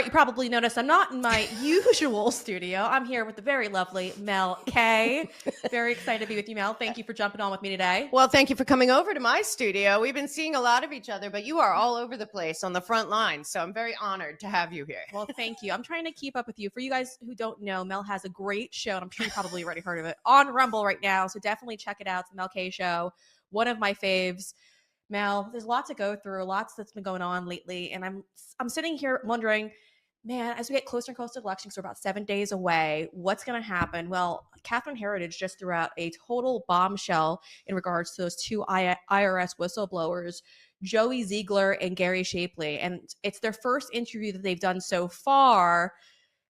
right, you probably noticed I'm not in my usual studio. I'm here with the very lovely Mel K. Very excited to be with you, Mel. Thank you for jumping on with me today. Well, thank you for coming over to my studio. We've been seeing a lot of each other, but you are all over the place on the front line. So I'm very honored to have you here. Well, thank you. I'm trying to keep up with you. For you guys who don't know, Mel has a great show, and I'm sure you probably already heard of it, on Rumble right now. So definitely check it out. It's the Mel K Show, one of my faves. Mel, there's a lot to go through, lots that's been going on lately, and I'm sitting here wondering, man, as we get closer and closer to elections, we're about 7 days away. What's going to happen? Well, Catherine Heritage just threw out a total bombshell in regards to those two IRS whistleblowers, Joey Ziegler and Gary Shapley, and it's their first interview that they've done so far.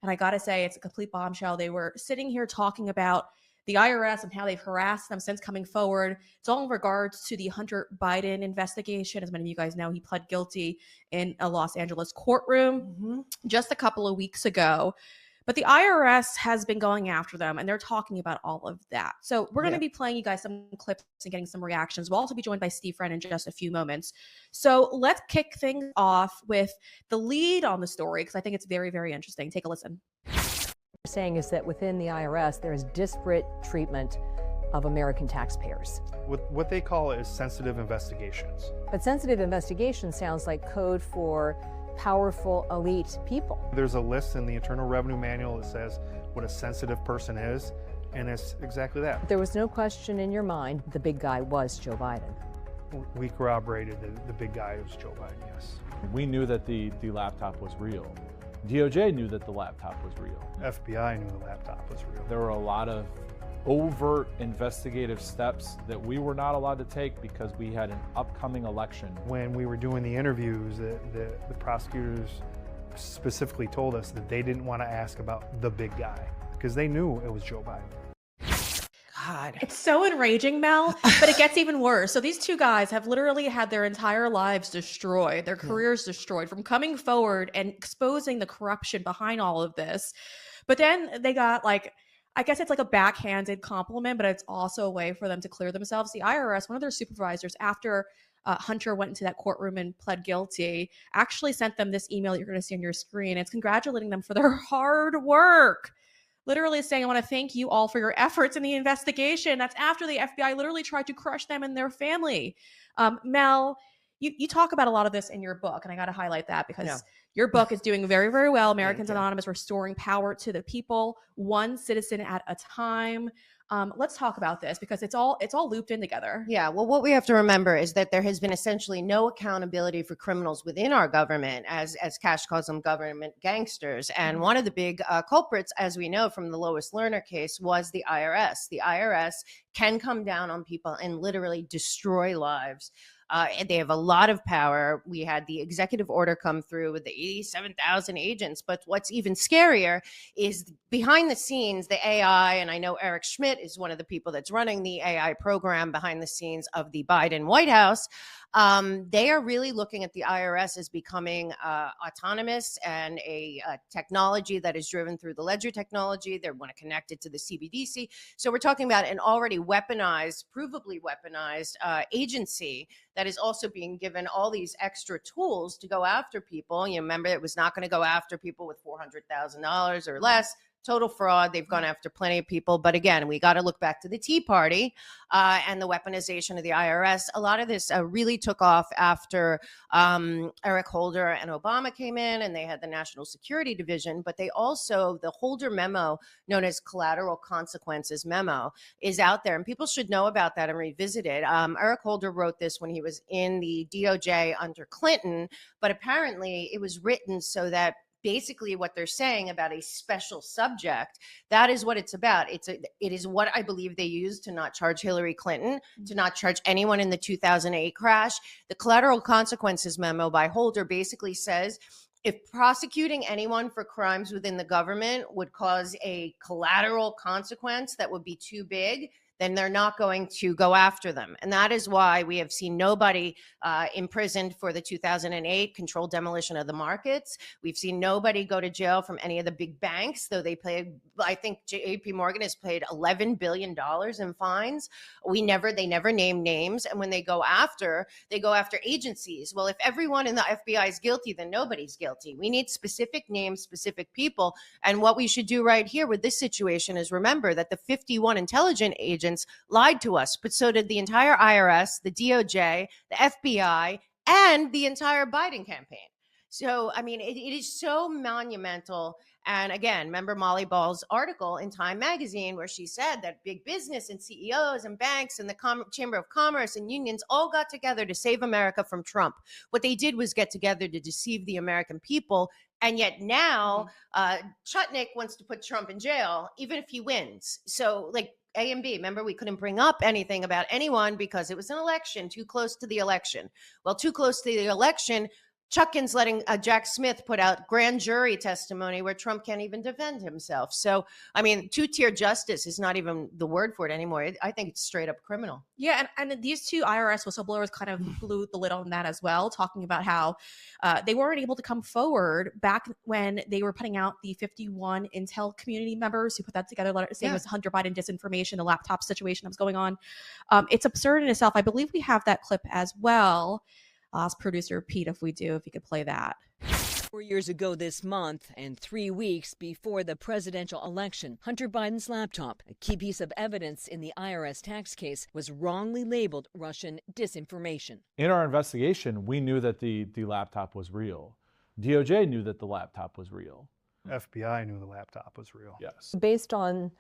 And I got to say, it's a complete bombshell. They were sitting here talking about the IRS and how they've harassed them since coming forward. It's all in regards to the Hunter Biden investigation. As many of you guys know, he pled guilty in a Los Angeles courtroom just a couple of weeks ago. But the IRS has been going after them, and they're talking about all of that. So we're going to be playing you guys some clips and getting some reactions. We'll also be joined by Steve Friend in just a few moments. So let's kick things off with the lead on the story, because I think it's very, very interesting. Take a listen. Saying is that within the IRS, there is disparate treatment of American taxpayers. What they call is sensitive investigations. But sensitive investigation sounds like code for powerful elite people. There's a list in the Internal Revenue Manual that says what a sensitive person is, and it's exactly that. There was no question in your mind the big guy was Joe Biden. We corroborated that the big guy was Joe Biden, yes. We knew that the laptop was real. DOJ knew that the laptop was real. FBI knew the laptop was real. There were a lot of overt investigative steps that we were not allowed to take because we had an upcoming election. When we were doing the interviews, the prosecutors specifically told us that they didn't want to ask about the big guy because they knew it was Joe Biden. God. It's so enraging, Mel, but it gets even worse. So these two guys have literally had their entire lives destroyed, their careers destroyed from coming forward and exposing the corruption behind all of this. But then they got I guess it's like a backhanded compliment, but it's also a way for them to clear themselves. The IRS, one of their supervisors, after Hunter went into that courtroom and pled guilty, actually sent them this email that you're going to see on your screen. It's congratulating them for their hard work. Literally saying, I want to thank you all for your efforts in the investigation. That's after the FBI literally tried to crush them and their family. Mel, you talk about a lot of this in your book, and I got to highlight that because your book is doing very, very well. Americans Anonymous, restoring power to the people, one citizen at a time. Let's talk about this because it's all looped in together. Yeah, well, what we have to remember is that there has been essentially no accountability for criminals within our government, as Cash calls them, government gangsters. And one of the big culprits, as we know from the Lois Lerner case, was the IRS. The IRS can come down on people and literally destroy lives. And they have a lot of power. We had the executive order come through with the 87,000 agents. But what's even scarier is behind the scenes, the AI, and I know Eric Schmidt is one of the people that's running the AI program behind the scenes of the Biden White House. They are really looking at the IRS as becoming autonomous and a technology that is driven through the ledger technology. They want to connect it to the CBDC. So we're talking about an already weaponized, provably weaponized agency that is also being given all these extra tools to go after people. You remember, it was not going to go after people with $400,000 or less. Total fraud. They've gone after plenty of people. But again, we got to look back to the Tea Party and the weaponization of the IRS. A lot of this really took off after Eric Holder and Obama came in and they had the National Security Division. But they also, the Holder memo, known as Collateral Consequences memo, is out there. And people should know about that and revisit it. Eric Holder wrote this when he was in the DOJ under Clinton. But apparently it was written so that basically what they're saying about a special subject, that is what it's about. It is what I believe they used to not charge Hillary Clinton, to not charge anyone in the 2008 crash. The Collateral Consequences memo by Holder basically says, if prosecuting anyone for crimes within the government would cause a collateral consequence that would be too big, then they're not going to go after them. And that is why we have seen nobody imprisoned for the 2008 controlled demolition of the markets. We've seen nobody go to jail from any of the big banks, though they paid, I think JP Morgan has paid $11 billion in fines. They never name names. And when they go after agencies. Well, if everyone in the FBI is guilty, then nobody's guilty. We need specific names, specific people. And what we should do right here with this situation is remember that the 51 intelligence agents lied to us, but so did the entire IRS, the DOJ, the FBI, and the entire Biden campaign. So, I mean, it is so monumental. And again, remember Molly Ball's article in Time magazine where she said that big business and CEOs and banks and the Chamber of Commerce and unions all got together to save America from Trump. What they did was get together to deceive the American people. And yet now Chutnick wants to put Trump in jail, even if he wins. So like A and B, remember we couldn't bring up anything about anyone because it was an election, too close to the election. Well, too close to the election, Chutkin's letting Jack Smith put out grand jury testimony where Trump can't even defend himself. So, I mean, two-tier justice is not even the word for it anymore. I think it's straight up criminal. Yeah, and these two IRS whistleblowers kind of blew the lid on that as well, talking about how they weren't able to come forward back when they were putting out the 51 Intel community members who put that together, letter saying it was Hunter Biden disinformation, the laptop situation that was going on. It's absurd in itself. I believe we have that clip as well. I'll ask producer Pete if you could play that. 4 years ago this month, and 3 weeks before the presidential election, Hunter Biden's laptop, a key piece of evidence in the IRS tax case, was wrongly labeled Russian disinformation. In our investigation, we knew that the laptop was real. DOJ knew that the laptop was real. FBI knew the laptop was real. Yes. Based on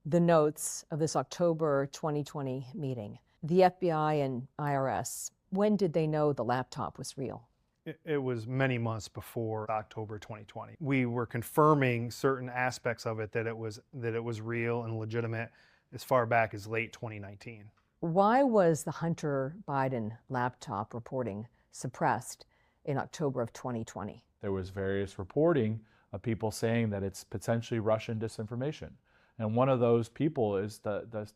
the notes of this October 2020 meeting, the FBI and IRS, when did they know the laptop was real? It was many months before October 2020. We were confirming certain aspects of it that it was real and legitimate as far back as late 2019. Why was the Hunter Biden laptop reporting suppressed in October of 2020? There was various reporting of people saying that it's potentially Russian disinformation. And one of those people is the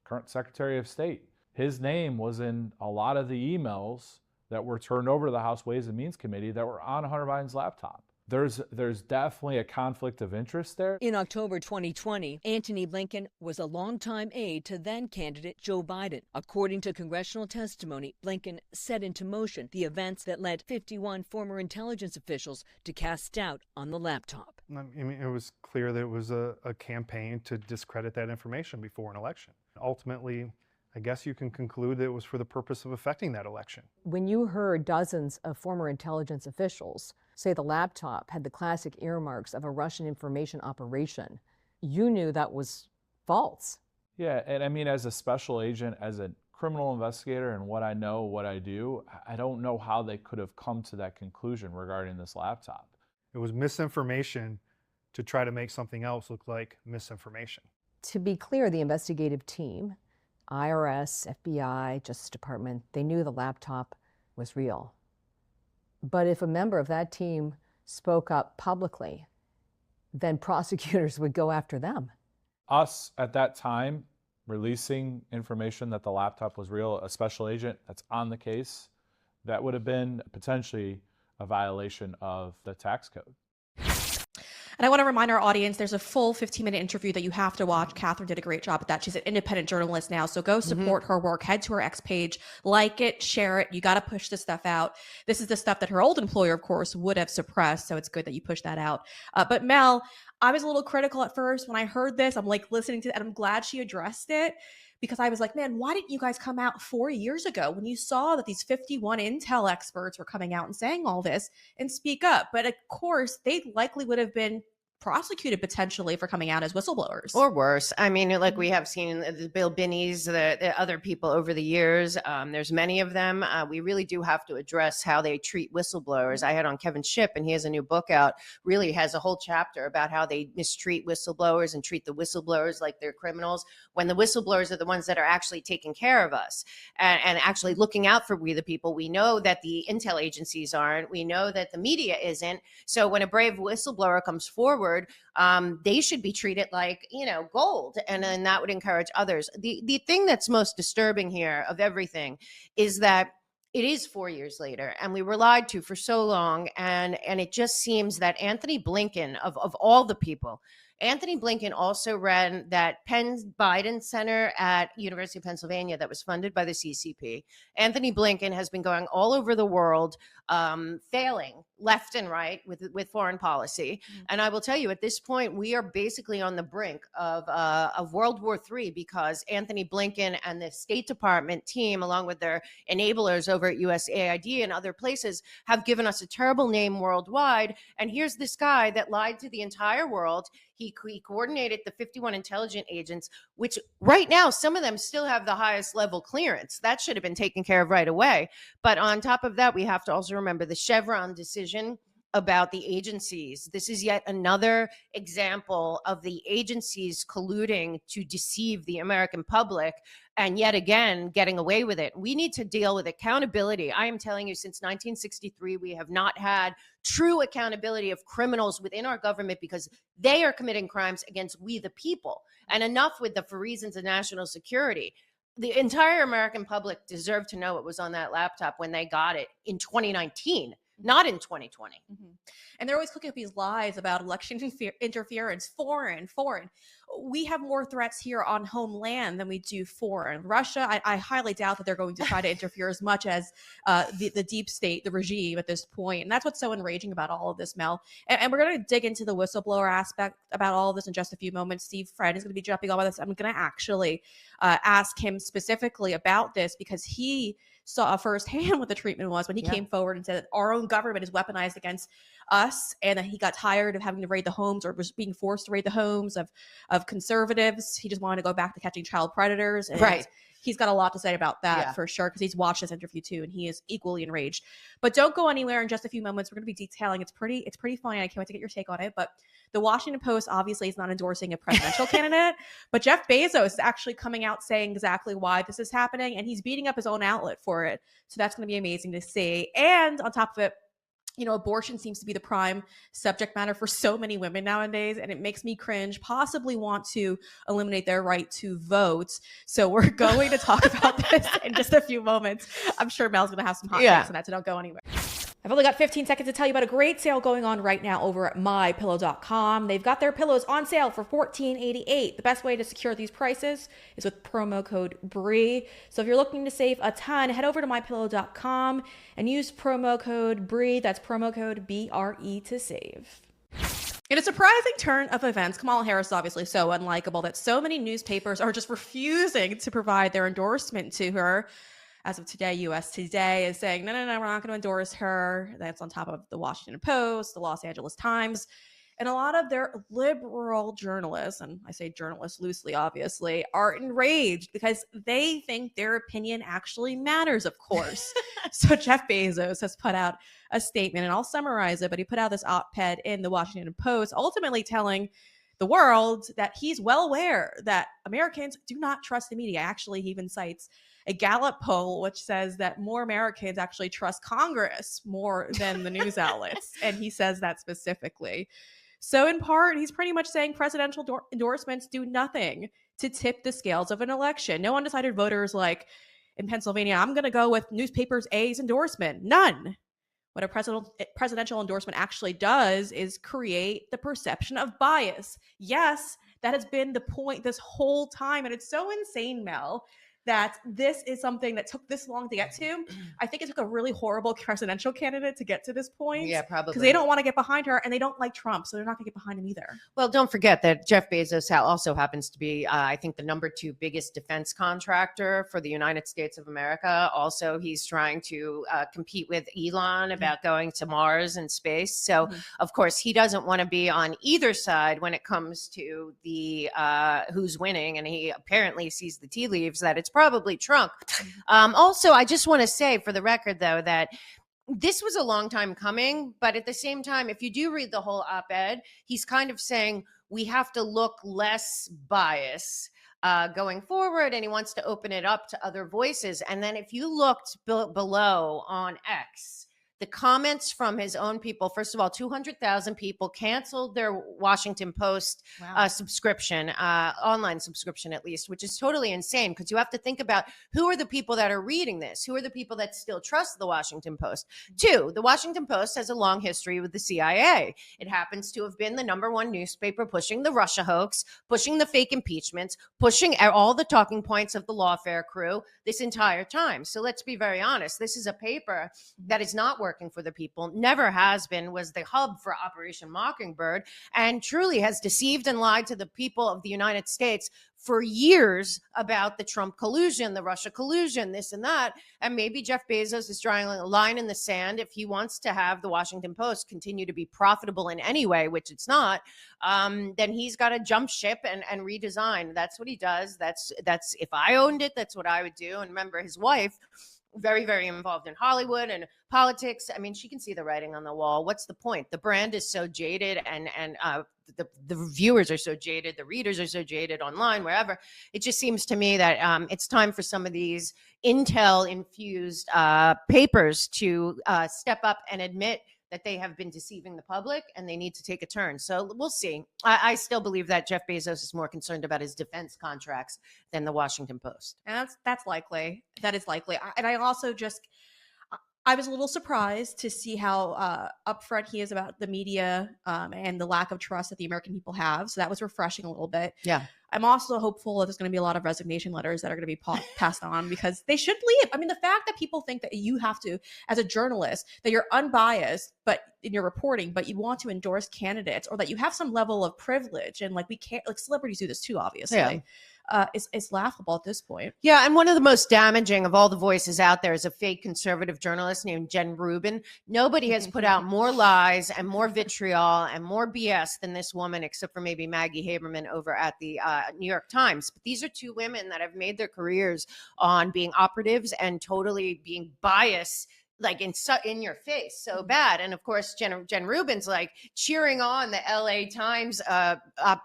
current Secretary of State. His name was in a lot of the emails that were turned over to the House Ways and Means Committee that were on Hunter Biden's laptop. There's definitely a conflict of interest there. In October 2020, Antony Blinken was a longtime aide to then-candidate Joe Biden. According to congressional testimony, Blinken set into motion the events that led 51 former intelligence officials to cast doubt on the laptop. I mean, it was clear that it was a campaign to discredit that information before an election. Ultimately, I guess you can conclude that it was for the purpose of affecting that election. When you heard dozens of former intelligence officials say the laptop had the classic earmarks of a Russian information operation, you knew that was false. Yeah, and I mean, as a special agent, as a criminal investigator, and what I know, what I do, I don't know how they could have come to that conclusion regarding this laptop. It was misinformation to try to make something else look like misinformation. To be clear, the investigative team, IRS, FBI, Justice Department, they knew the laptop was real. But if a member of that team spoke up publicly, then prosecutors would go after them. Us, at that time, releasing information that the laptop was real, a special agent that's on the case, that would have been potentially a violation of the tax code. And I want to remind our audience, there's a full 15-minute interview that you have to watch. Catherine did a great job at that. She's an independent journalist now. So go support her work. Head to her X page, like it, share it. You got to push this stuff out. This is the stuff that her old employer, of course, would have suppressed. So it's good that you push that out. But Mel, I was a little critical at first when I heard this. I'm like listening to it, and I'm glad she addressed it. Because I was like, man, why didn't you guys come out 4 years ago when you saw that these 51 Intel experts were coming out and saying all this and speak up? But of course, they likely would have been prosecuted potentially for coming out as whistleblowers. Or worse. I mean, like we have seen the Bill Binnies, the other people over the years. There's many of them. We really do have to address how they treat whistleblowers. I had on Kevin Shipp, and he has a new book out, really has a whole chapter about how they mistreat whistleblowers and treat the whistleblowers like they're criminals, when the whistleblowers are the ones that are actually taking care of us and actually looking out for we the people. We know that the intel agencies aren't. We know that the media isn't. So when a brave whistleblower comes forward, forward, they should be treated like, gold. And then that would encourage others. The thing that's most disturbing here of everything is that it is 4 years later, and we were lied to for so long. And it just seems that Anthony Blinken, of all the people, Anthony Blinken also ran that Penn Biden Center at University of Pennsylvania that was funded by the CCP. Anthony Blinken has been going all over the world, failing left and right with foreign policy. And I will tell you, at this point, we are basically on the brink of World War III, because Anthony Blinken and the State Department team, along with their enablers over at USAID and other places, have given us a terrible name worldwide. And here's this guy that lied to the entire world. He coordinated the 51 intelligence agents, which right now, some of them still have the highest level clearance. That should have been taken care of right away. But on top of that, we have to also remember the Chevron decision about the agencies. This is yet another example of the agencies colluding to deceive the American public, and yet again getting away with it. We need to deal with accountability. I am telling you, since 1963, we have not had true accountability of criminals within our government, because they are committing crimes against we the people. And enough with the for reasons of national security. The entire American public deserved to know what was on that laptop when they got it in 2019. Not in 2020. And they're always cooking up these lies about election interference, foreign. We have more threats here on homeland than we do foreign. Russia, I highly doubt that they're going to try to interfere as much as the deep state, the regime at this point. And that's what's so enraging about all of this, Mel. And we're going to dig into the whistleblower aspect about all of this in just a few moments. Steve Friend is going to be jumping on with us. I'm going to actually ask him specifically about this, because he saw firsthand what the treatment was when he came forward and said that our own government is weaponized against us, and that he got tired of having to raid the homes, or was being forced to raid the homes of conservatives. He just wanted to go back to catching child predators. And right. He's got a lot to say about that for sure, because he's watched this interview too, and he is equally enraged. But don't go anywhere. In just a few moments, we're going to be detailing. It's pretty funny. I can't wait to get your take on it. But the Washington Post obviously is not endorsing a presidential candidate, but Jeff Bezos is actually coming out saying exactly why this is happening, and he's beating up his own outlet for it. So that's going to be amazing to see. And on top of it, abortion seems to be the prime subject matter for so many women nowadays, and it makes me cringe, possibly want to eliminate their right to vote. So we're going to talk about this in just a few moments. I'm sure Mel's going to have some hot takes on that, so don't go anywhere. I've only got 15 seconds to tell you about a great sale going on right now over at mypillow.com. They've got their pillows on sale for $14.88. The best way to secure these prices is with promo code BREE. So if you're looking to save a ton, head over to mypillow.com and use promo code BREE. That's promo code BRE to save. In a surprising turn of events, Kamala Harris is obviously so unlikable that so many newspapers are just refusing to provide their endorsement to her. As of today, US Today is saying, no, we're not going to endorse her. That's on top of the Washington Post, the Los Angeles Times, and a lot of their liberal journalists, and I say journalists loosely, obviously, are enraged because they think their opinion actually matters, of course. So Jeff Bezos has put out a statement, and I'll summarize it, but he put out this op-ed in the Washington Post, ultimately telling the world that he's well aware that Americans do not trust the media. Actually, he even cites a Gallup poll, which says that more Americans actually trust Congress more than the news outlets. And he says that specifically. So in part, he's pretty much saying presidential endorsements do nothing to tip the scales of an election. No undecided voters like in Pennsylvania, I'm going to go with newspapers A's endorsement. None. What a presidential endorsement actually does is create the perception of bias. Yes, that has been the point this whole time. And it's so insane, Mel, that this is something that took this long to get to. I think it took a really horrible presidential candidate to get to this point. Yeah, probably. Because they don't want to get behind her, and they don't like Trump, so they're not going to get behind him either. Well, don't forget that Jeff Bezos also happens to be, I think, the number 2 biggest defense contractor for the United States of America. Also, he's trying to compete with Elon about going to Mars and space. So, of course, he doesn't want to be on either side when it comes to the who's winning, and he apparently sees the tea leaves that it's probably Trump. Also, I just want to say for the record, though, that this was a long time coming, but at the same time, if you do read the whole op-ed, he's kind of saying we have to look less biased going forward, and he wants to open it up to other voices. And then if you looked below on X, the comments from his own people. First of all, 200,000 people canceled their Washington Post subscription, online subscription at least, which is totally insane, because you have to think about who are the people that are reading this? Who are the people that still trust the Washington Post? Two, the Washington Post has a long history with the CIA. It happens to have been the #1 newspaper pushing the Russia hoax, pushing the fake impeachments, pushing all the talking points of the lawfare crew this entire time. So let's be very honest. This is a paper that is not working for the people, never has been, was the hub for Operation Mockingbird, and truly has deceived and lied to the people of the United States for years about the Trump collusion, the Russia collusion, this and that. And maybe Jeff Bezos is drawing a line in the sand. If he wants to have the Washington Post continue to be profitable in any way, which it's not, then he's got to jump ship and redesign. That's what he does. That's if I owned it, that's what I would do. And remember, his wife, very, very involved in Hollywood and politics. I mean, she can see the writing on the wall. What's the point? The brand is so jaded, and the viewers are so jaded, the readers are so jaded online, wherever. It just seems to me that it's time for some of these intel-infused papers to step up and admit that they have been deceiving the public, and they need to take a turn. So we'll see. I still believe that Jeff Bezos is more concerned about his defense contracts than the Washington Post. And that's likely. That is likely. And I also I was a little surprised to see how upfront he is about the media and the lack of trust that the American people have. So that was refreshing a little bit. Yeah. I'm also hopeful that there's going to be a lot of resignation letters that are going to be passed on, because they should leave. I mean, the fact that people think that you have to, as a journalist, that you're unbiased, but in your reporting, but you want to endorse candidates, or that you have some level of privilege, and like we can't, like celebrities do this too, obviously. Yeah. It's laughable at this point. Yeah, and one of the most damaging of all the voices out there is a fake conservative journalist named Jen Rubin. Nobody has put out more lies and more vitriol and more BS than this woman, except for maybe Maggie Haberman over at the New York Times. But these are two women that have made their careers on being operatives and totally being biased, like in your face, so bad. And of course, Jen Rubin's like cheering on the LA Times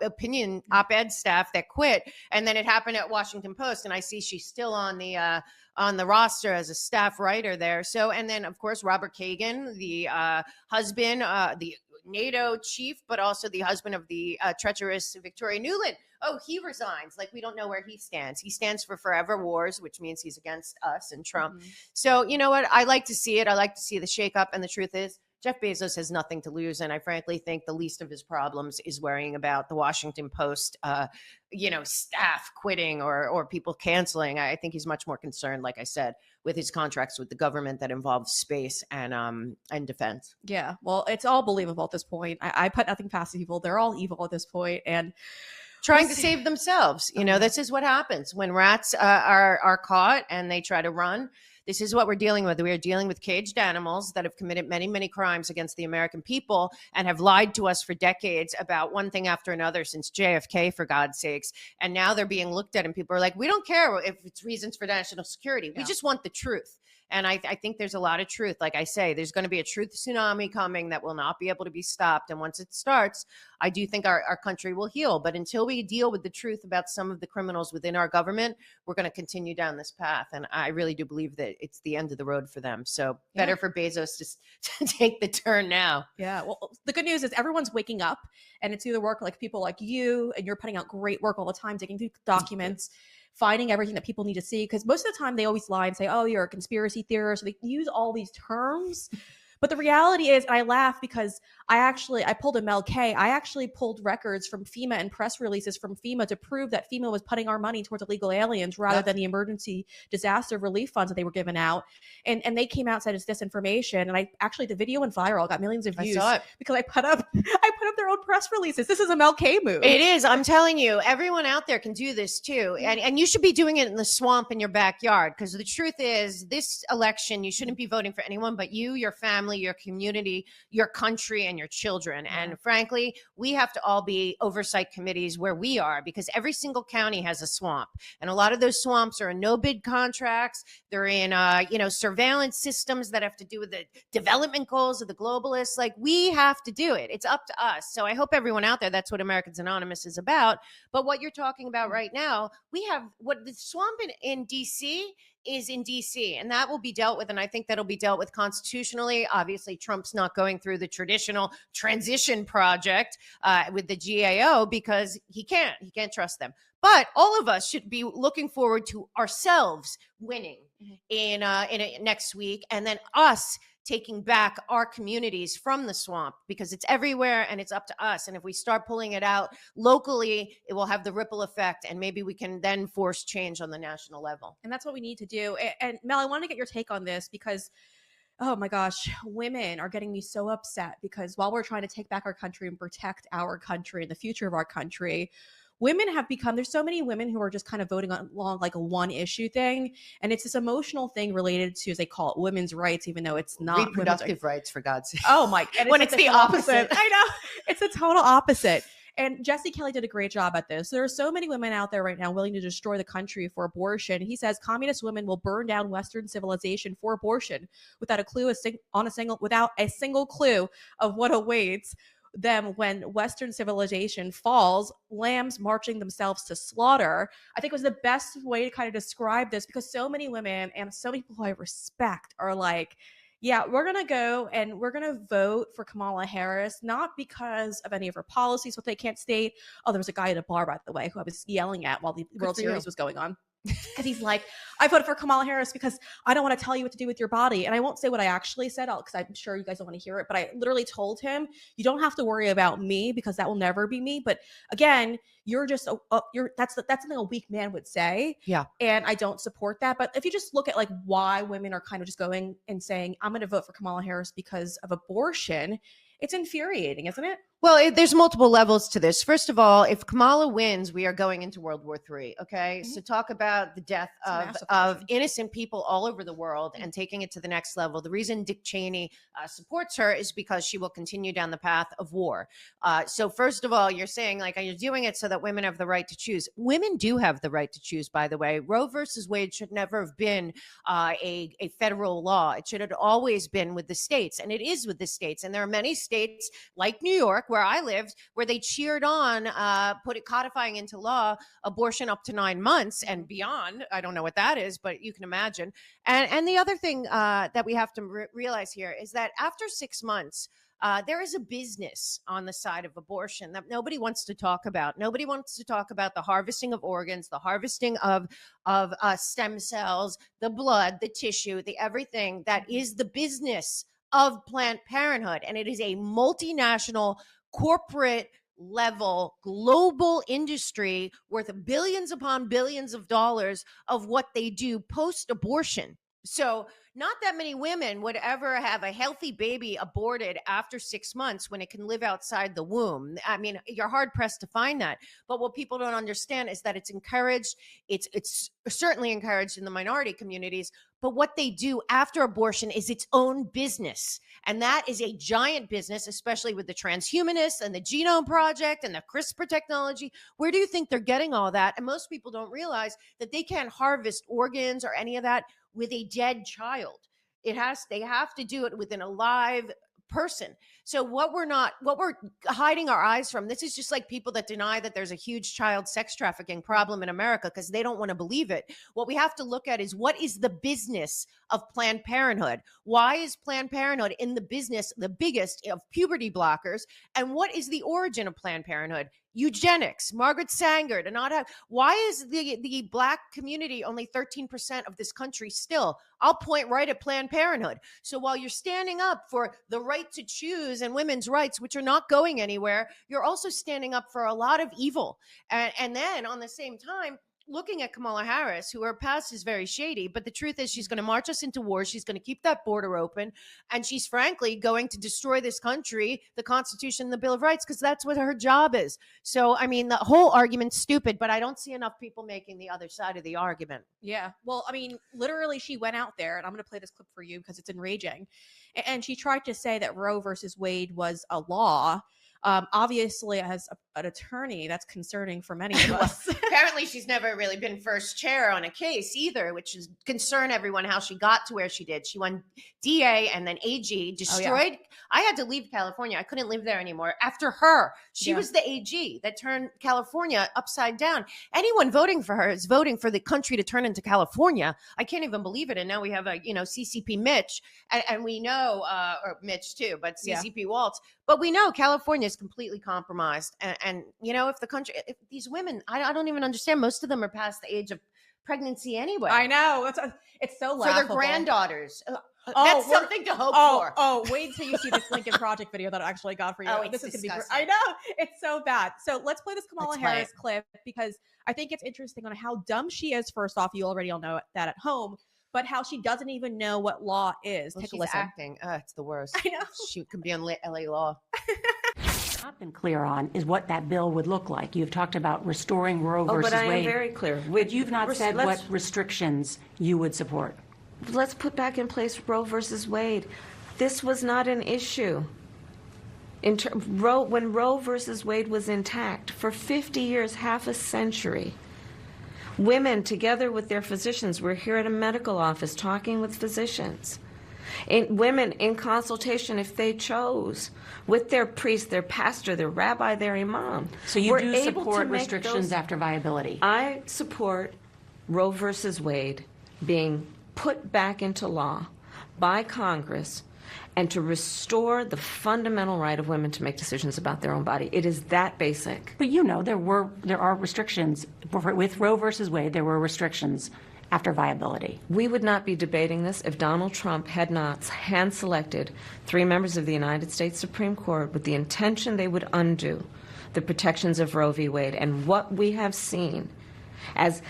opinion op-ed staff that quit, and then it happened at Washington Post, and I see she's still on the roster as a staff writer there. So, and then of course Robert Kagan, the husband, the NATO chief, but also the husband of the treacherous Victoria Nuland. Oh, he resigns. Like, we don't know where he stands. He stands for forever wars, which means he's against us and Trump. So, you know what? I like to see it. I like to see the shakeup. And the truth is, Jeff Bezos has nothing to lose. And I frankly think the least of his problems is worrying about the Washington Post, staff quitting or people canceling. I think he's much more concerned, like I said, with his contracts with the government that involve space and defense. Yeah, well, it's all believable at this point. I put nothing past people. They're all evil at this point, and trying to save themselves. You know, this is what happens when rats are caught and they try to run. This is what we're dealing with. We are dealing with caged animals that have committed many, many crimes against the American people and have lied to us for decades about one thing after another since JFK, for God's sakes. And now they're being looked at and people are like, we don't care if it's reasons for national security. We just want the truth. And I think there's a lot of truth. Like I say, there's going to be a truth tsunami coming that will not be able to be stopped. And once it starts, I do think our country will heal. But until we deal with the truth about some of the criminals within our government, we're going to continue down this path. And I really do believe that it's the end of the road for them. So better for Bezos to take the turn now. Yeah. Well, the good news is everyone's waking up, and it's either work like people like you, and you're putting out great work all the time, digging through documents, finding everything that people need to see. Because most of the time they always lie and say, oh, you're a conspiracy theorist. So they use all these terms. But the reality is, and I laugh because I pulled a Mel K. I actually pulled records from FEMA and press releases from FEMA to prove that FEMA was putting our money towards illegal aliens rather than the emergency disaster relief funds that they were giving out. And they came out and said it's disinformation. And the video went viral, got millions of views. I saw it. Because I put up their own press releases. This is a Mel K move. It is. I'm telling you, everyone out there can do this too. And you should be doing it in the swamp in your backyard, because the truth is, this election, you shouldn't be voting for anyone but you, your family, your community, your country, and your children. And frankly, we have to all be oversight committees where we are, because every single county has a swamp. And a lot of those swamps are in no bid contracts. They're in, surveillance systems that have to do with the development goals of the globalists. Like, we have to do it. It's up to us. So I hope everyone out there, that's what Americans Anonymous is about. But what you're talking about right now, we have what the swamp in DC is in DC, and that will be dealt with. And I think that'll be dealt with constitutionally. Obviously, Trump's not going through the traditional transition project with the GAO because he can't trust them. But all of us should be looking forward to ourselves winning in next week, and then us taking back our communities from the swamp, because it's everywhere and it's up to us. And if we start pulling it out locally, it will have the ripple effect, and maybe we can then force change on the national level. And that's what we need to do. And Mel, I want to get your take on this because, oh my gosh, women are getting me so upset because while we're trying to take back our country and protect our country and the future of our country, women have become, there's so many women who are just kind of voting along like a one issue thing. And it's this emotional thing related to, as they call it, women's rights, even though it's not reproductive rights, for God's sake. Oh my, and when it's the opposite. I know, it's the total opposite. And Jesse Kelly did a great job at this. There are so many women out there right now willing to destroy the country for abortion. He says communist women will burn down Western civilization for abortion without a clue, without a single clue of what awaits them when Western civilization falls, lambs marching themselves to slaughter. I think was the best way to kind of describe this, because so many women and so many people who I respect are like, yeah, we're going to go and we're going to vote for Kamala Harris, not because of any of her policies, what they can't state. Oh, there was a guy at a bar, by the way, who I was yelling at while the World Series was going on. Because he's like, I voted for Kamala Harris because I don't want to tell you what to do with your body. And I won't say what I actually said, because I'm sure you guys don't want to hear it. But I literally told him, you don't have to worry about me because that will never be me. But again, you're just that's something a weak man would say. Yeah. And I don't support that. But if you just look at like why women are kind of just going and saying, I'm going to vote for Kamala Harris because of abortion, it's infuriating, isn't it? Well, there's multiple levels to this. First of all, if Kamala wins, we are going into World War III. Okay. So talk about the death of innocent people all over the world and taking it to the next level. The reason Dick Cheney supports her is because she will continue down the path of war. So first of all, you're saying like, you're doing it so that women have the right to choose. Women do have the right to choose, by the way. Roe versus Wade should never have been a federal law. It should have always been with the states, and it is with the states. And there are many states like New York, where I lived, where they cheered on codifying into law abortion up to 9 months and beyond. I don't know what that is, but you can imagine. And the other thing that we have to realize here is that after 6 months, there is a business on the side of abortion that nobody wants to talk about. Nobody wants to talk about the harvesting of organs, the harvesting of stem cells, the blood, the tissue, the everything that is the business of Planned Parenthood. And it is a multinational, corporate level, global industry worth billions upon billions of dollars of what they do post-abortion. So not that many women would ever have a healthy baby aborted after 6 months when it can live outside the womb. I mean, you're hard pressed to find that. But what people don't understand is that it's encouraged. It's certainly encouraged in the minority communities. But what they do after abortion is its own business. And that is a giant business, especially with the transhumanists and the Genome Project and the CRISPR technology. Where do you think they're getting all that? And most people don't realize that they can't harvest organs or any of that with a dead child. They have to do it within a live person. So what we're hiding our eyes from, this is just like people that deny that there's a huge child sex trafficking problem in America because they don't want to believe it. What we have to look at is, what is the business of Planned Parenthood? Why is Planned Parenthood in the business, the biggest, of puberty blockers? And what is the origin of Planned Parenthood? Eugenics, Margaret Sanger. Why is the Black community only 13% of this country still? I'll point right at Planned Parenthood. So while you're standing up for the right to choose and women's rights, which are not going anywhere, you're also standing up for a lot of evil. And then on the same time, looking at Kamala Harris, who her past is very shady, but the truth is she's going to march us into war. She's going to keep that border open. And she's frankly going to destroy this country, the Constitution, the Bill of Rights, because that's what her job is. So, I mean, the whole argument's stupid, but I don't see enough people making the other side of the argument. Yeah. Well, I mean, literally she went out there, and I'm going to play this clip for you because it's enraging. And she tried to say that Roe versus Wade was a law. Obviously, as an attorney, that's concerning for many of us. Apparently, she's never really been first chair on a case either, which is concern everyone how she got to where she did. She won DA and then AG, destroyed. I had to leave California. I couldn't live there anymore. After her, she was the AG that turned California upside down. Anyone voting for her is voting for the country to turn into California. I can't even believe it. And now we have a, CCP Mitch, and we know, or Mitch too, but CCP Waltz. But we know California is completely compromised. And if these women, I don't even understand. Most of them are past the age of pregnancy anyway. I know. It's so laughable. For their granddaughters. That's something to hope for. Oh, wait till you see this Lincoln Project video that I actually got for you. This is going to be, I know. It's so bad. So let's play this Kamala Harris clip because I think it's interesting on how dumb she is. First off, you already all know that at home, but how she doesn't even know what law is. Well, Take a she's listen. acting. It's the worst. I know. She could be on LA Law. Not been clear on is what that bill would look like. You've talked about restoring Roe versus Wade. But I am Wade. very clear. But you've not said what restrictions you would support. Let's put back in place Roe versus Wade. This was not an issue. When Roe versus Wade was intact for 50 years, half a century, women together with their physicians were here at a medical office talking with physicians. Women in consultation, if they chose, with their priest, their pastor, their rabbi, their imam. So you do support restrictions after viability? I support Roe versus Wade being put back into law by Congress and to restore the fundamental right of women to make decisions about their own body. It is that basic. But there are restrictions. With Roe versus Wade, there were restrictions after viability. We would not be debating this if Donald Trump had not hand-selected 3 members of the United States Supreme Court with the intention they would undo the protections of Roe v. Wade. And what we have seen, as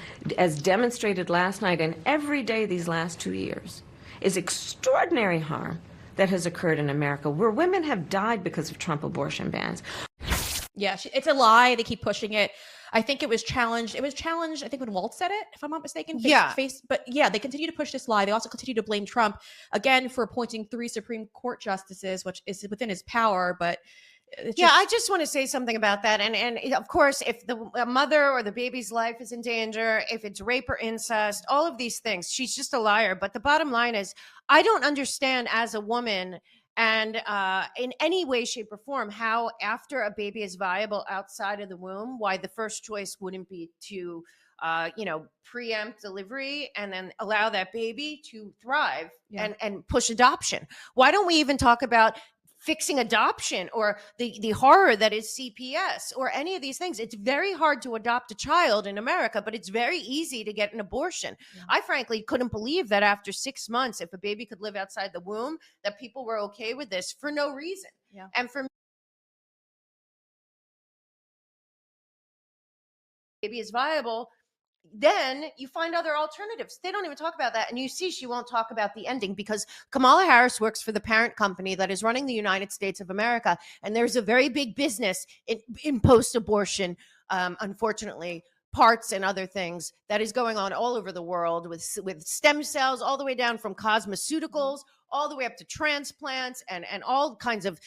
demonstrated last night and every day these last 2 years, is extraordinary harm that has occurred in America, where women have died because of Trump abortion bans. Yeah, it's a lie. They keep pushing it. I think it was challenged. I think, when Walt said it, if I'm not mistaken. But they continue to push this lie. They also continue to blame Trump, again, for appointing 3 Supreme Court justices, which is within his power. But I just want to say something about that. And of course, if the mother or the baby's life is in danger, if it's rape or incest, all of these things, she's just a liar. But the bottom line is, I don't understand as a woman and in any way, shape, or form, how after a baby is viable outside of the womb, why the first choice wouldn't be to, preempt delivery and then allow that baby to thrive and push adoption. Why don't we even talk about fixing adoption or the horror that is CPS or any of these things? It's very hard to adopt a child in America, but it's very easy to get an abortion. Yeah. I frankly couldn't believe that after 6 months, if a baby could live outside the womb, that people were okay with this for no reason. Yeah. And for me, baby is viable, then you find other alternatives. They don't even talk about that. And you see, she won't talk about the ending because Kamala Harris works for the parent company that is running the United States of America. And there's a very big business in post-abortion, unfortunately, parts and other things that is going on all over the world with stem cells, all the way down from cosmeceuticals, all the way up to transplants and all kinds of,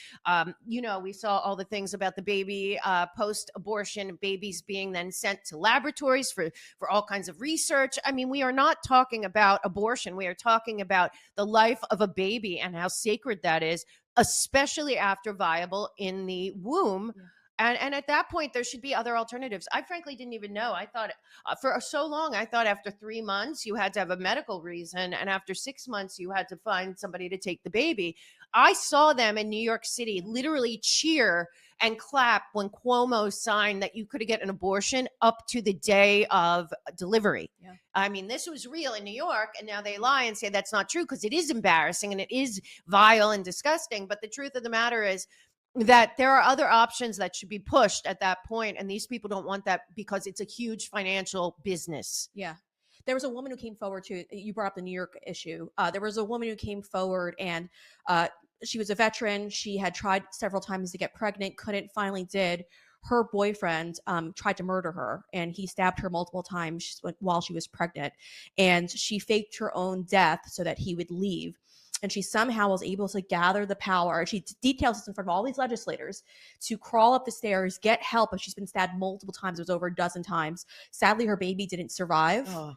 we saw all the things about the baby post-abortion babies being then sent to laboratories for all kinds of research. I mean, we are not talking about abortion. We are talking about the life of a baby and how sacred that is, especially after viable in the womb. Yeah. And at that point, there should be other alternatives. I frankly didn't even know. I thought for so long, I thought after 3 months, you had to have a medical reason. And after 6 months, you had to find somebody to take the baby. I saw them in New York City literally cheer and clap when Cuomo signed that you could get an abortion up to the day of delivery. Yeah. I mean, this was real in New York, and now they lie and say that's not true because it is embarrassing and it is vile and disgusting. But the truth of the matter is, that there are other options that should be pushed at that point, and these people don't want that because it's a huge financial business. Yeah. There was a woman who came forward to, you brought up the New York issue. There was a woman who came forward and she was a veteran. She had tried several times to get pregnant, couldn't, finally did. Her boyfriend tried to murder her, and he stabbed her multiple times while she was pregnant, and she faked her own death so that he would leave. And she somehow was able to gather the power. She details this in front of all these legislators to crawl up the stairs, get help. But she's been stabbed multiple times. It was over a dozen times. Sadly, her baby didn't survive. Oh.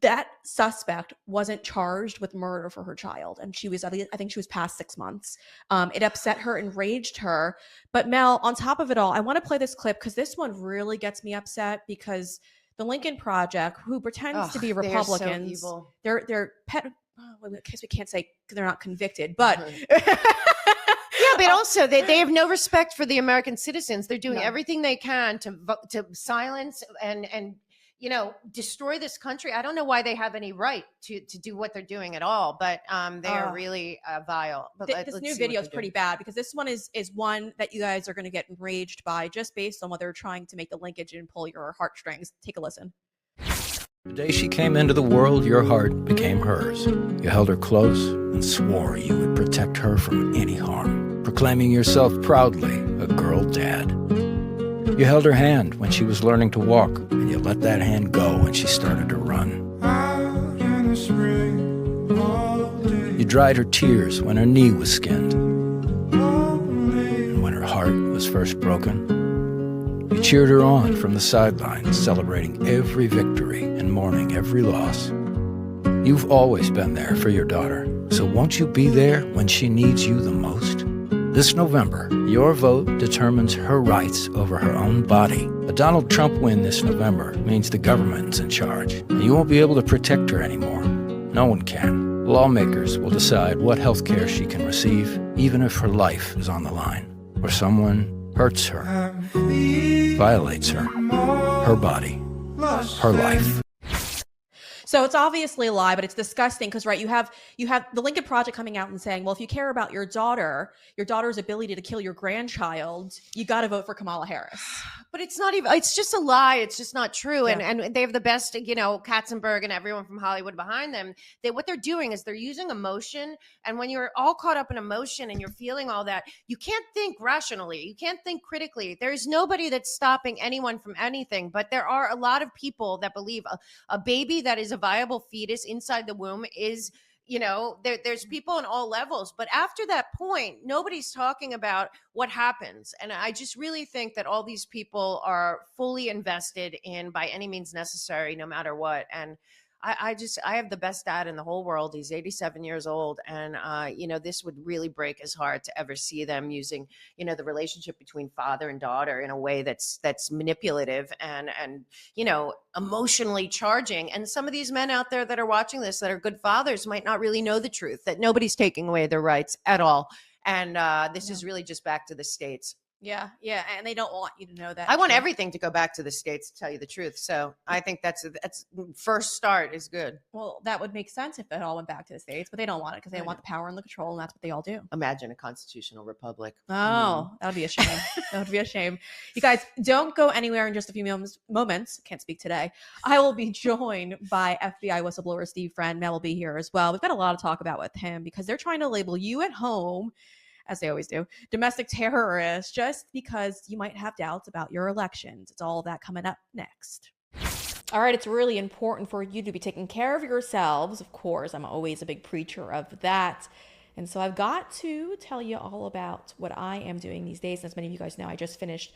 That suspect wasn't charged with murder for her child. And she was, I think she was past 6 months. It upset her, enraged her. But Mel, on top of it all, I want to play this clip because this one really gets me upset because the Lincoln Project, who pretends to be Republicans, they're pet. I guess we can't say they're not convicted, but yeah, but also they have no respect for the American citizens. They're doing everything they can to silence and destroy this country. I don't know why they have any right to do what they're doing at all, but they are really vile. But this new video is pretty bad because this one is one that you guys are going to get enraged by just based on what they're trying to make the linkage and pull your heartstrings. Take a listen. The day she came into the world, your heart became hers. You held her close and swore you would protect her from any harm, proclaiming yourself proudly a girl dad. You held her hand when she was learning to walk, and you let that hand go when she started to run. You dried her tears when her knee was skinned. And when her heart was first broken, you cheered her on from the sidelines, celebrating every victory and mourning every loss. You've always been there for your daughter, so won't you be there when she needs you the most? This November, your vote determines her rights over her own body. A Donald Trump win this November means the government's in charge, and you won't be able to protect her anymore. No one can. Lawmakers will decide what health care she can receive, even if her life is on the line, or someone hurts her, violates her body, her life. So it's obviously a lie, but it's disgusting because, right, you have the Lincoln Project coming out and saying, well, if you care about your daughter's ability to kill your grandchild, you got to vote for Kamala Harris. But it's not even, it's just a lie. It's just not true. Yeah. And they have the best, Katzenberg and everyone from Hollywood behind them. What they're doing is they're using emotion. And when you're all caught up in emotion and you're feeling all that, you can't think rationally. You can't think critically. There's nobody that's stopping anyone from anything. But there are a lot of people that believe a baby that is a viable fetus inside the womb is, there's people on all levels. But after that point, nobody's talking about what happens. And I just really think that all these people are fully invested in by any means necessary, no matter what. And I have the best dad in the whole world. He's 87 years old. And, this would really break his heart to ever see them using, the relationship between father and daughter in a way that's manipulative and emotionally charging. And some of these men out there that are watching this that are good fathers might not really know the truth, that nobody's taking away their rights at all. And this is really just back to the states. Yeah. And they don't want you to know that. I want everything to go back to the states, to tell you the truth. So I think that's first start is good. Well, that would make sense if it all went back to the states, but they don't want it because they want the power and the control, and that's what they all do. Imagine a constitutional republic. Oh, that would be a shame. That would be a shame. You guys, don't go anywhere in just a few moments. Can't speak today. I will be joined by FBI whistleblower Steve Friend. Mel will be here as well. We've got a lot to talk about with him because they're trying to label you at home, as they always do, domestic terrorists, just because you might have doubts about your elections. It's all that coming up next. All right, it's really important for you to be taking care of yourselves. Of course, I'm always a big preacher of that. And so I've got to tell you all about what I am doing these days. As many of you guys know, I just finished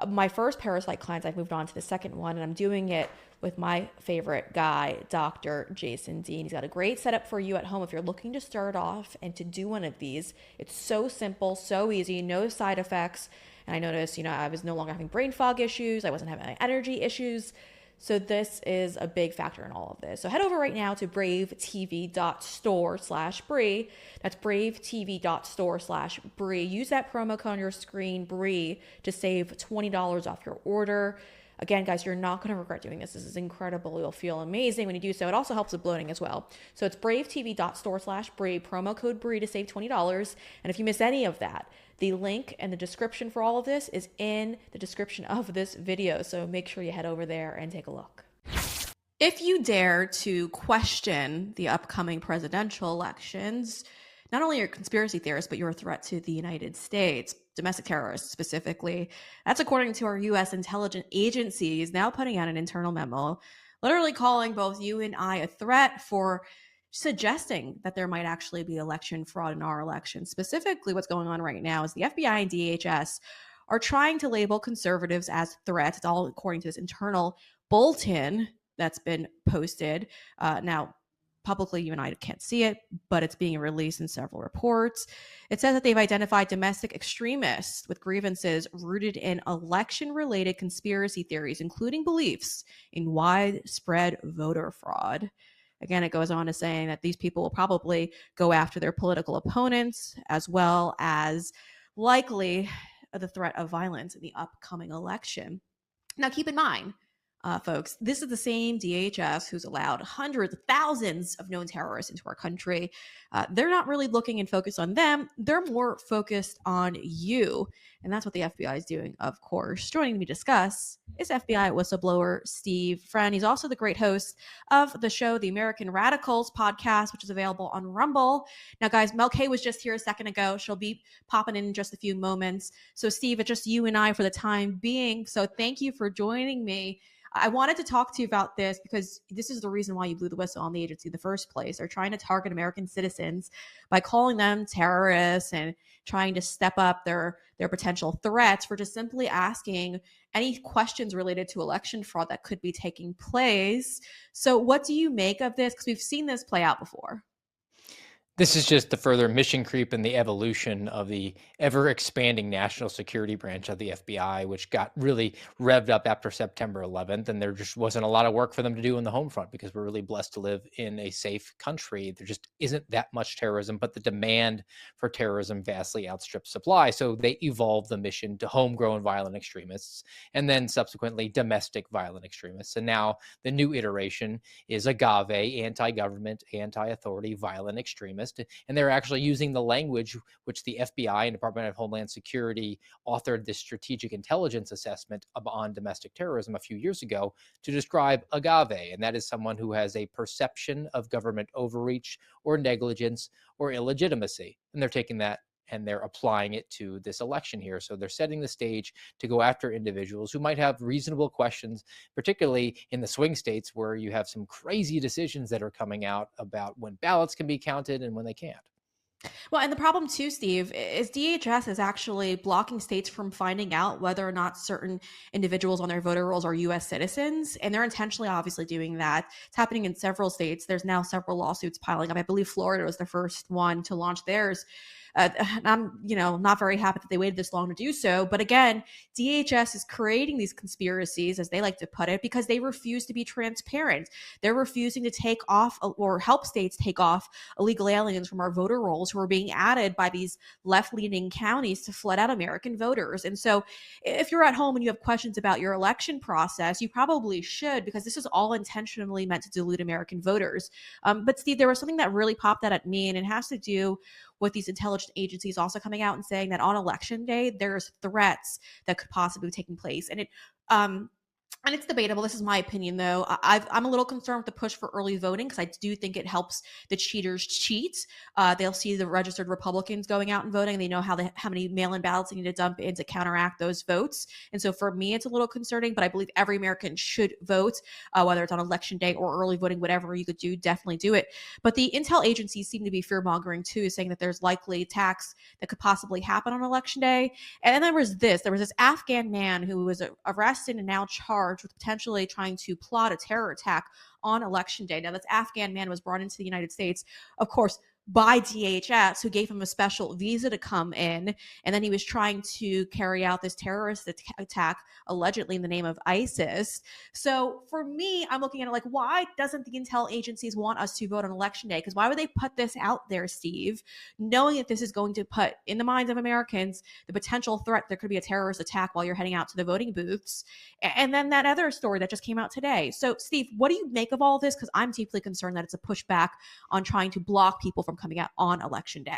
my first parasite cleanse. I've moved on to the second one, and I'm doing it with my favorite guy, Dr. Jason Dean. He's got a great setup for you at home if you're looking to start off and to do one of these. It's so simple, so easy, no side effects. And I noticed, I was no longer having brain fog issues. I wasn't having any energy issues. So this is a big factor in all of this. So head over right now to bravetv.store/Bree. That's bravetv.store/Bree. Use that promo code on your screen, Bree, to save $20 off your order. Again, guys, you're not going to regret doing this. This is incredible. You'll feel amazing when you do so. It also helps with bloating as well. So it's bravetv.store/Bree, promo code Bree to save $20. And if you miss any of that, the link and the description for all of this is in the description of this video. So make sure you head over there and take a look. If you dare to question the upcoming presidential elections, not only are you a conspiracy theorist, but you're a threat to the United States, domestic terrorists specifically. That's according to our U.S. intelligence agencies now putting out an internal memo, literally calling both you and I a threat for suggesting that there might actually be election fraud in our election. Specifically, what's going on right now is the FBI and DHS are trying to label conservatives as threats. It's all according to this internal bulletin that's been posted. Now, publicly, you and I can't see it, but it's being released in several reports. It says that they've identified domestic extremists with grievances rooted in election-related conspiracy theories, including beliefs in widespread voter fraud. Again, it goes on to saying that these people will probably go after their political opponents, as well as likely the threat of violence in the upcoming election. Now, keep in mind, folks, this is the same DHS who's allowed hundreds of thousands of known terrorists into our country. They're not really looking and focused on them. They're more focused on you. And that's what the FBI is doing, of course. Joining me to discuss is FBI whistleblower Steve Friend. He's also the great host of the show, The American Radicals podcast, which is available on Rumble. Now, guys, Mel K was just here a second ago. She'll be popping in just a few moments. So, Steve, it's just you and I for the time being. So thank you for joining me. I wanted to talk to you about this because this is the reason why you blew the whistle on the agency in the first place. They're trying to target American citizens by calling them terrorists and trying to step up their potential threats for just simply asking any questions related to election fraud that could be taking place. So what do you make of this? Because we've seen this play out before. This is just the further mission creep and the evolution of the ever-expanding national security branch of the FBI, which got really revved up after September 11th, and there just wasn't a lot of work for them to do on the home front because we're really blessed to live in a safe country. There just isn't that much terrorism, but the demand for terrorism vastly outstrips supply, so they evolved the mission to homegrown violent extremists, and then subsequently domestic violent extremists. And now the new iteration is agave, anti-government, anti-authority, violent extremists. And they're actually using the language which the FBI and Department of Homeland Security authored this strategic intelligence assessment on domestic terrorism a few years ago to describe agave. And that is someone who has a perception of government overreach or negligence or illegitimacy. And they're taking that and they're applying it to this election here. So they're setting the stage to go after individuals who might have reasonable questions, particularly in the swing states where you have some crazy decisions that are coming out about when ballots can be counted and when they can't. Well, and the problem too, Steve, is DHS is actually blocking states from finding out whether or not certain individuals on their voter rolls are U.S. citizens. And they're intentionally obviously doing that. It's happening in several states. There's now several lawsuits piling up. I believe Florida was the first one to launch theirs. I'm, not very happy that they waited this long to do so. But again, DHS is creating these conspiracies, as they like to put it, because they refuse to be transparent. They're refusing to take off or help states take off illegal aliens from our voter rolls who are being added by these left-leaning counties to flood out American voters. And so if you're at home and you have questions about your election process, you probably should, because this is all intentionally meant to dilute American voters. But Steve, there was something that really popped out at me, and it has to do with these intelligence agencies also coming out and saying that on election day, there's threats that could possibly be taking place. And it's debatable. This is my opinion, though. I'm a little concerned with the push for early voting because I do think it helps the cheaters cheat. They'll see the registered Republicans going out and voting. And they know how many mail-in ballots they need to dump in to counteract those votes. And so for me, it's a little concerning, but I believe every American should vote, whether it's on election day or early voting, whatever you could do, definitely do it. But the intel agencies seem to be fear-mongering too, saying that there's likely attacks that could possibly happen on election day. And then there was this Afghan man who was arrested and now charged with potentially trying to plot a terror attack on election day. Now, this Afghan man was brought into the United States, of course, by DHS, who gave him a special visa to come in. And then he was trying to carry out this terrorist attack, allegedly in the name of ISIS. So for me, I'm looking at it like, why doesn't the intel agencies want us to vote on election day? Because why would they put this out there, Steve, knowing that this is going to put in the minds of Americans the potential threat there could be a terrorist attack while you're heading out to the voting booths? And then that other story that just came out today. So Steve, what do you make of all this? Because I'm deeply concerned that it's a pushback on trying to block people from coming out on election day.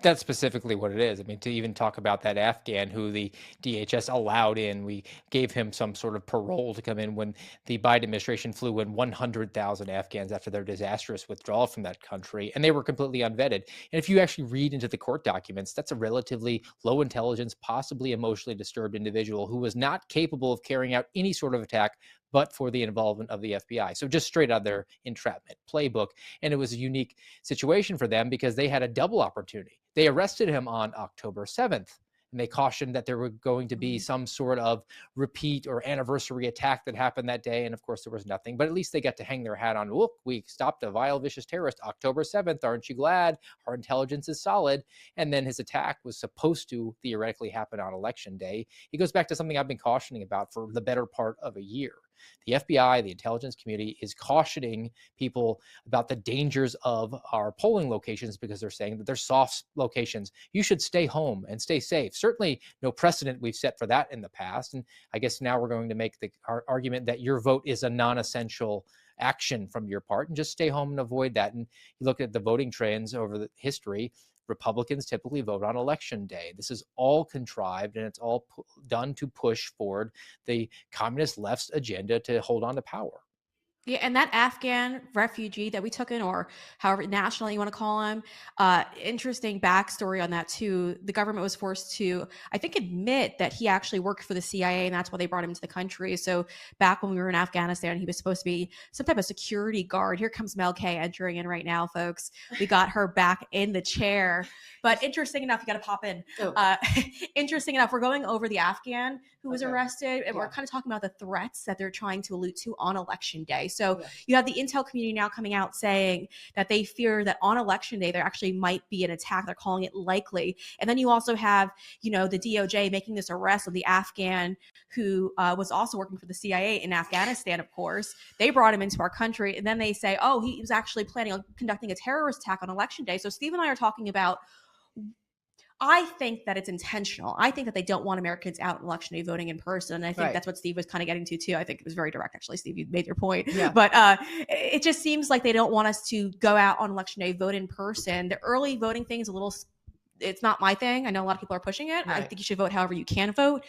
That's specifically what it is. I mean, to even talk about that Afghan who the DHS allowed in, we gave him some sort of parole to come in when the Biden administration flew in 100,000 Afghans after their disastrous withdrawal from that country, and they were completely unvetted. And if you actually read into the court documents, that's a relatively low intelligence, possibly emotionally disturbed individual who was not capable of carrying out any sort of attack but for the involvement of the FBI. So just straight out of their entrapment playbook. And it was a unique situation for them because they had a double opportunity. They arrested him on October 7th. And they cautioned that there were going to be some sort of repeat or anniversary attack that happened that day. And of course, there was nothing. But at least they got to hang their hat on, look, we stopped a vile, vicious terrorist October 7th. Aren't you glad? Our intelligence is solid. And then his attack was supposed to theoretically happen on Election Day. It goes back to something I've been cautioning about for the better part of a year. The FBI, the intelligence community, is cautioning people about the dangers of our polling locations because they're saying that they're soft locations. You should stay home and stay safe. Certainly no precedent we've set for that in the past. And I guess now we're going to make the argument that your vote is a non-essential action from your part and just stay home and avoid that. And you look at the voting trends over the history, Republicans typically vote on Election Day. This is all contrived, and it's all done to push forward the communist left's agenda to hold on to power. Yeah, and that Afghan refugee that we took in, or however national you want to call him, interesting backstory on that too. The government was forced to, I think, admit that he actually worked for the CIA, and that's why they brought him to the country. So back when we were in Afghanistan, he was supposed to be some type of security guard. Here comes Mel K entering in right now, folks. We got her back in the chair. But interesting enough, you got to pop in. Interesting enough, we're going over the Afghan who was arrested, and we're kind of talking about the threats that they're trying to allude to on Election Day. So you have the intel community now coming out saying that they fear that on Election Day there actually might be an attack. They're calling it likely. And then you also have, the DOJ making this arrest of the Afghan who was also working for the CIA in Afghanistan, of course. They brought him into our country, and then they say, oh, he was actually planning on conducting a terrorist attack on Election Day. So Steve and I are talking about, I think that it's intentional. I think that they don't want Americans out on Election Day voting in person. And I think that's what Steve was kind of getting to too. I think it was very direct, actually. Steve, you made your point. Yeah. But it just seems like they don't want us to go out on Election Day, vote in person. The early voting thing is a little, it's not my thing. I know a lot of people are pushing it. I think you should vote however you can vote.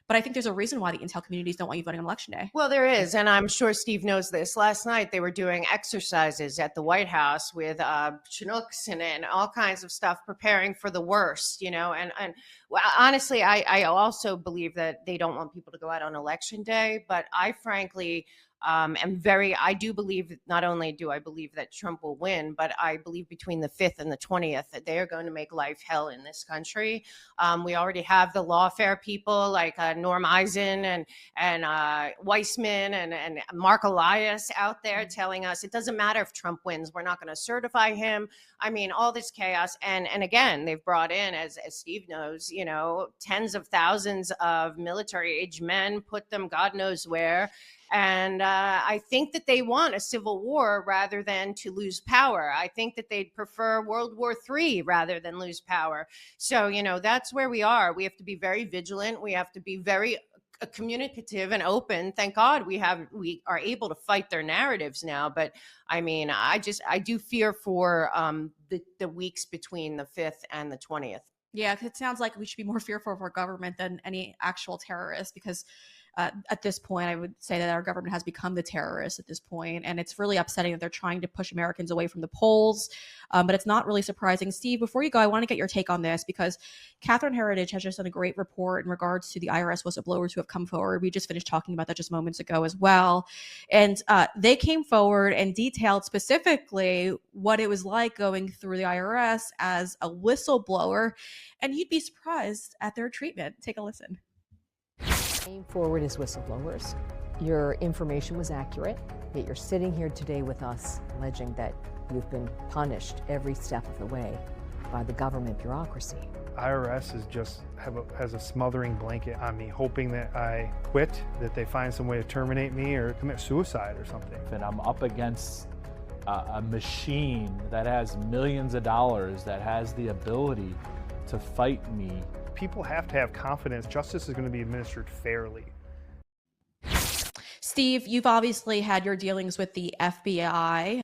But I think there's a reason why the intel communities don't want you voting on Election Day. Well, there is. And I'm sure Steve knows this. Last night, they were doing exercises at the White House with Chinooks and all kinds of stuff, preparing for the worst, And well, honestly, I also believe that they don't want people to go out on Election Day. But I frankly I do believe, not only do I believe that Trump will win, but I believe between the 5th and the 20th that they are going to make life hell in this country. We already have the lawfare people like Norm Eisen and Weissman and Mark Elias out there telling us it doesn't matter if Trump wins, we're not going to certify him. I mean, all this chaos. And again, they've brought in, as Steve knows, tens of thousands of military-age men, put them God knows where. And I think that they want a civil war rather than to lose power. I think that they'd prefer World War III rather than lose power. So, that's where we are. We have to be very vigilant. We have to be very communicative and open. Thank God we are able to fight their narratives now. But I mean, I do fear for the weeks between the 5th and the 20th. Yeah, because it sounds like we should be more fearful of our government than any actual terrorist, because at this point, I would say that our government has become the terrorist at this point, and it's really upsetting that they're trying to push Americans away from the polls, but it's not really surprising. Steve, before you go, I want to get your take on this, because Catherine Heritage has just done a great report in regards to the IRS whistleblowers who have come forward. We just finished talking about that just moments ago as well, and they came forward and detailed specifically what it was like going through the IRS as a whistleblower, and you'd be surprised at their treatment. Take a listen. Came forward as whistleblowers. Your information was accurate, yet you're sitting here today with us alleging that you've been punished every step of the way by the government bureaucracy. IRS is just has a smothering blanket on me, hoping that I quit, that they find some way to terminate me or commit suicide or something. And I'm up against a machine that has millions of dollars, that has the ability to fight me. People have to have confidence justice is going to be administered fairly. Steve, you've obviously had your dealings with the FBI.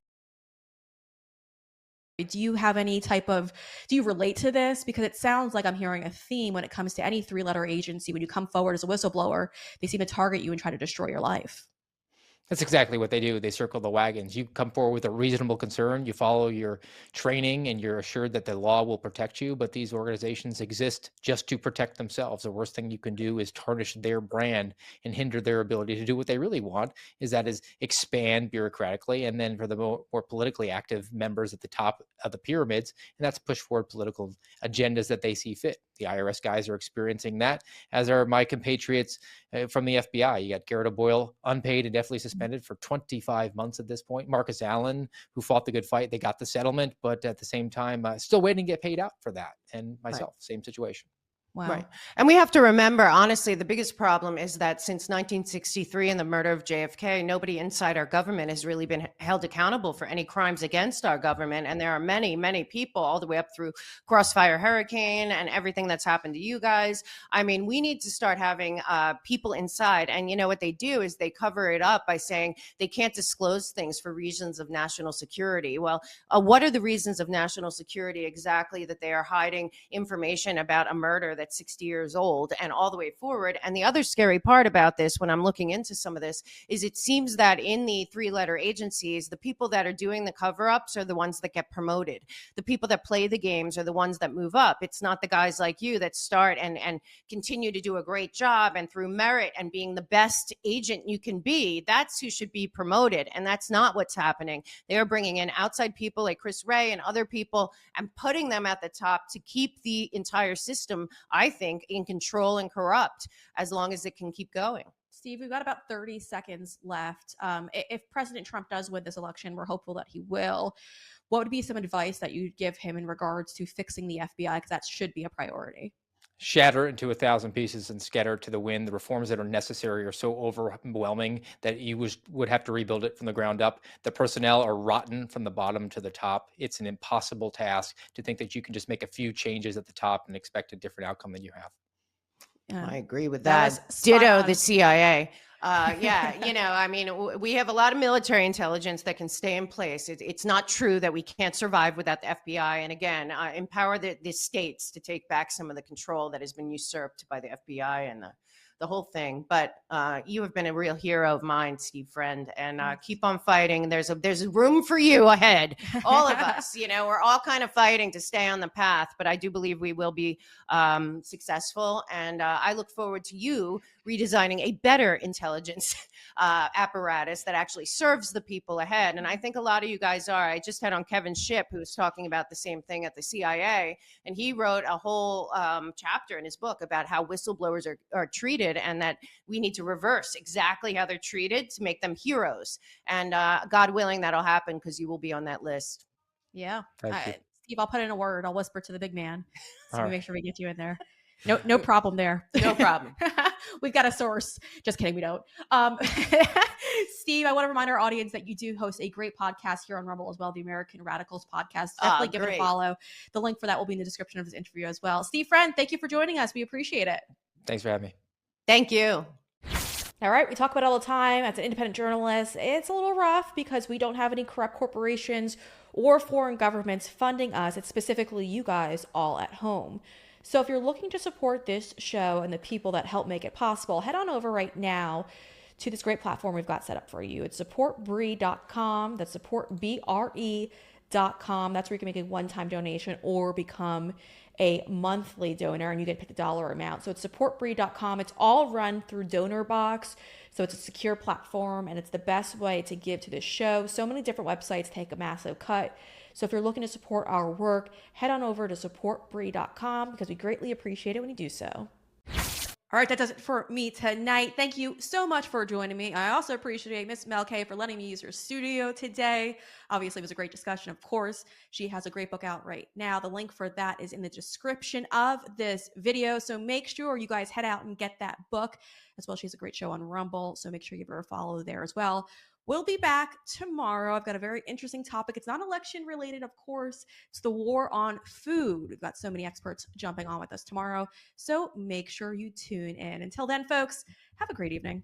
Do you have any do you relate to this? Because it sounds like I'm hearing a theme when it comes to any 3-letter agency. When you come forward as a whistleblower, they seem to target you and try to destroy your life. That's exactly what they do. They circle the wagons. You come forward with a reasonable concern, you follow your training, and you're assured that the law will protect you. But these organizations exist just to protect themselves. The worst thing you can do is tarnish their brand and hinder their ability to do what they really want, is expand bureaucratically. And then for the more politically active members at the top of the pyramids, and that's push forward political agendas that they see fit. The IRS guys are experiencing that, as are my compatriots from the FBI. You got Garrett O'Boyle, unpaid and definitely suspended for 25 months at this point. Marcus Allen, who fought the good fight, they got the settlement, but at the same time, still waiting to get paid out for that. And myself, same situation. Wow. Right. And we have to remember, honestly, the biggest problem is that since 1963 and the murder of JFK, nobody inside our government has really been held accountable for any crimes against our government. And there are many, many people all the way up through Crossfire Hurricane and everything that's happened to you guys. I mean, we need to start having people inside. And you know what they do is they cover it up by saying they can't disclose things for reasons of national security. Well, what are the reasons of national security exactly that they are hiding information about a murder that's 60 years old and all the way forward? And the other scary part about this, when I'm looking into some of this, is it seems that in the three-letter agencies, the people that are doing the cover-ups are the ones that get promoted. The people that play the games are the ones that move up. It's not the guys like you that start and continue to do a great job, and through merit and being the best agent you can be, that's who should be promoted. And that's not what's happening. They are bringing in outside people like Chris Wray and other people and putting them at the top to keep the entire system, I think, in control and corrupt as long as it can keep going. Steve, we've got about 30 seconds left. If President Trump does win this election, we're hopeful that he will. What would be some advice that you'd give him in regards to fixing the FBI? Because that should be a priority. Shatter it into 1,000 pieces and scatter it to the wind. The reforms that are necessary are so overwhelming that you would have to rebuild it from the ground up. The personnel are rotten from the bottom to the top. It's an impossible task to think that you can just make a few changes at the top and expect a different outcome than you have. I agree with that. Ditto the CIA. I mean, we have a lot of military intelligence that can stay in place. It's not true that we can't survive without the FBI. And again, empower the states to take back some of the control that has been usurped by the FBI and the whole thing. But you have been a real hero of mine, Steve Friend, and keep on fighting. There's a room for you ahead. All of us, we're all kind of fighting to stay on the path, but I do believe we will be successful. And I look forward to you redesigning a better intelligence apparatus that actually serves the people ahead. And I think a lot of you guys are. I just had on Kevin Shipp, who was talking about the same thing at the CIA, and he wrote a whole chapter in his book about how whistleblowers are treated, and that we need to reverse exactly how they're treated to make them heroes. And God willing, that'll happen, because you will be on that list. Yeah. Steve, I'll put in a word. I'll whisper to the big man. So make sure we get you in there. No problem there. No problem. We've got a source. Just kidding. We don't. Steve, I want to remind our audience that you do host a great podcast here on Rumble as well, the American Radicals podcast. Definitely give it a follow. The link for that will be in the description of this interview as well. Steve Friend, thank you for joining us. We appreciate it. Thanks for having me. Thank you. All right. We talk about it all the time. As an independent journalist, it's a little rough because we don't have any corrupt corporations or foreign governments funding us. It's specifically you guys all at home. So if you're looking to support this show and the people that help make it possible, head on over right now to this great platform we've got set up for you. It's supportbre.com. That's supportbre.com. That's where you can make a one-time donation or become a monthly donor, and you get to pick a dollar amount. So it's supportbre.com. It's all run through DonorBox. So it's a secure platform, and it's the best way to give to this show. So many different websites take a massive cut. So if you're looking to support our work, head on over to supportbre.com, because we greatly appreciate it when you do so. All right, that does it for me tonight. Thank you so much for joining me. I also appreciate Miss Mel K for letting me use her studio today. Obviously, it was a great discussion, of course. She has a great book out right now. The link for that is in the description of this video. So make sure you guys head out and get that book as well. She has a great show on Rumble, so make sure you give her a follow there as well. We'll be back tomorrow. I've got a very interesting topic. It's not election related, of course. It's the war on food. We've got so many experts jumping on with us tomorrow. So make sure you tune in. Until then, folks, have a great evening.